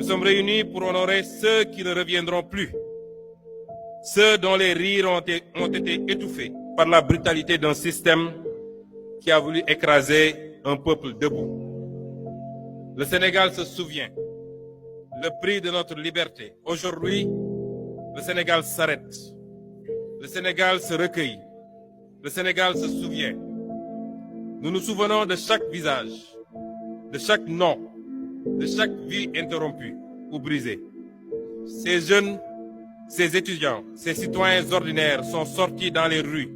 Nous sommes réunis pour honorer ceux qui ne reviendront plus, ceux dont les rires ont été étouffés par la brutalité d'un système qui a voulu écraser un peuple debout. Le Sénégal se souvient, le prix de notre liberté. Aujourd'hui, le Sénégal s'arrête. Le Sénégal se recueille. Le Sénégal se souvient. Nous nous souvenons de chaque visage, de chaque nom, de chaque vie interrompue ou brisée. Ces jeunes, ces étudiants, ces citoyens ordinaires sont sortis dans les rues,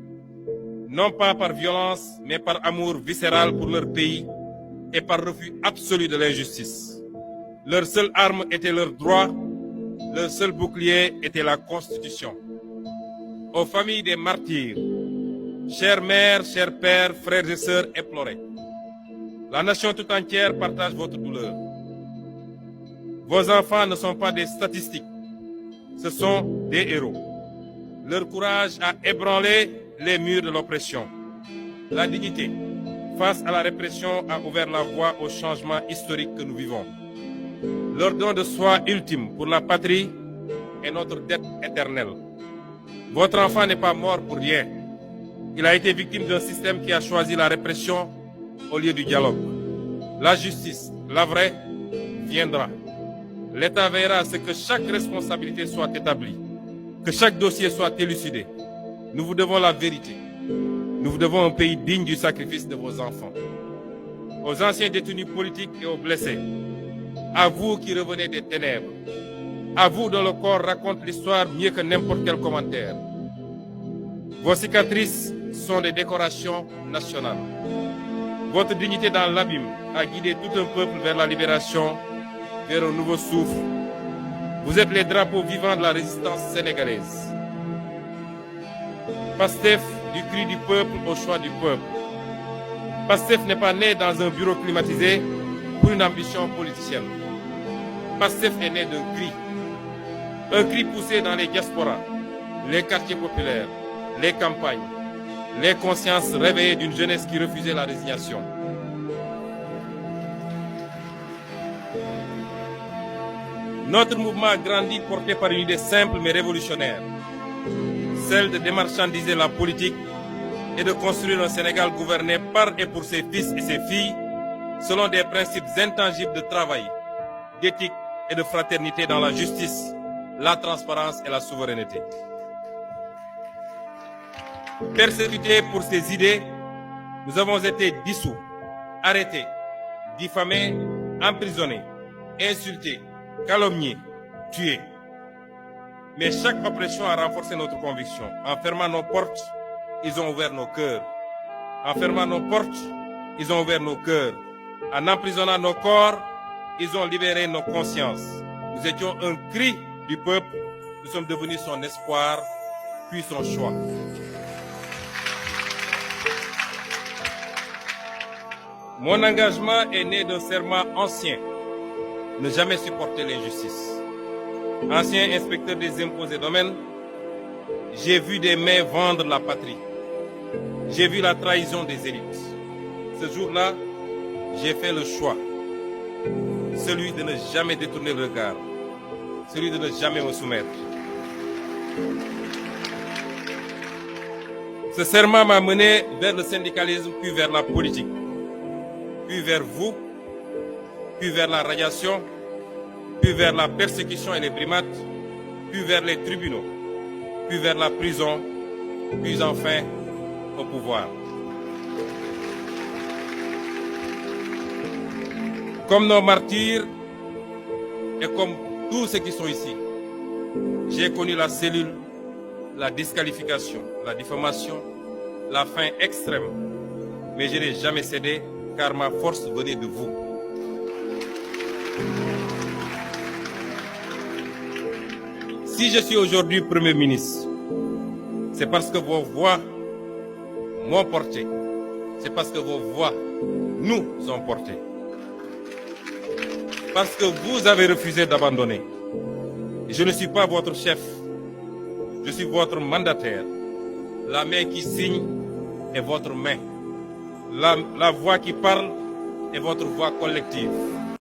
non pas par violence, mais par amour viscéral pour leur pays et par refus absolu de l'injustice. Leur seule arme était leur droit, leur seul bouclier était la Constitution. Aux familles des martyrs, chères mères, chers pères, frères et sœurs éplorés, la nation tout entière partage votre douleur. Vos enfants ne sont pas des statistiques, ce sont des héros. Leur courage a ébranlé les murs de l'oppression. La dignité, face à la répression, a ouvert la voie au changement historique que nous vivons. Leur don de soi ultime pour la patrie est notre dette éternelle. Votre enfant n'est pas mort pour rien. Il a été victime d'un système qui a choisi la répression au lieu du dialogue. La justice, la vraie, viendra. L'État veillera à ce que chaque responsabilité soit établie, que chaque dossier soit élucidé. Nous vous devons la vérité. Nous vous devons un pays digne du sacrifice de vos enfants. Aux anciens détenus politiques et aux blessés, à vous qui revenez des ténèbres, à vous dont le corps raconte l'histoire mieux que n'importe quel commentaire. Vos cicatrices sont des décorations nationales. Votre dignité dans l'abîme a guidé tout un peuple vers la libération, vers un nouveau souffle. Vous êtes les drapeaux vivants de la résistance sénégalaise. Pastef, du cri du peuple au choix du peuple. Pastef n'est pas né dans un bureau climatisé pour une ambition politicienne. Pastef est né d'un cri. Un cri poussé dans les diasporas, les quartiers populaires, les campagnes, les consciences réveillées d'une jeunesse qui refusait la résignation. Notre mouvement a grandi porté par une idée simple mais révolutionnaire, celle de démarchandiser la politique et de construire un Sénégal gouverné par et pour ses fils et ses filles selon des principes intangibles de travail, d'éthique et de fraternité dans la justice, la transparence et la souveraineté. Persécutés pour ces idées, nous avons été dissous, arrêtés, diffamés, emprisonnés, insultés, calomniés, tués. Mais chaque oppression a renforcé notre conviction. En fermant nos portes, ils ont ouvert nos cœurs. En fermant nos portes, ils ont ouvert nos cœurs. En emprisonnant nos corps, ils ont libéré nos consciences. Nous étions un cri du peuple. Nous sommes devenus son espoir, puis son choix. Mon engagement est né d'un serment ancien. Ne jamais supporter l'injustice. Ancien inspecteur des impôts et domaines, j'ai vu des mains vendre la patrie. J'ai vu la trahison des élites. Ce jour-là, j'ai fait le choix. Celui de ne jamais détourner le regard. Celui de ne jamais me soumettre. Ce serment m'a mené vers le syndicalisme, puis vers la politique, puis vers vous, puis vers la radiation, puis vers la persécution et les primates, puis vers les tribunaux, puis vers la prison, puis enfin au pouvoir. Comme nos martyrs et comme tous ceux qui sont ici, j'ai connu la cellule, la disqualification, la diffamation, la faim extrême. Mais je n'ai jamais cédé car ma force venait de vous. Si je suis aujourd'hui Premier ministre, c'est parce que vos voix m'ont porté. C'est parce que vos voix nous ont portés. Parce que vous avez refusé d'abandonner. Je ne suis pas votre chef. Je suis votre mandataire. La main qui signe est votre main. La voix qui parle est votre voix collective.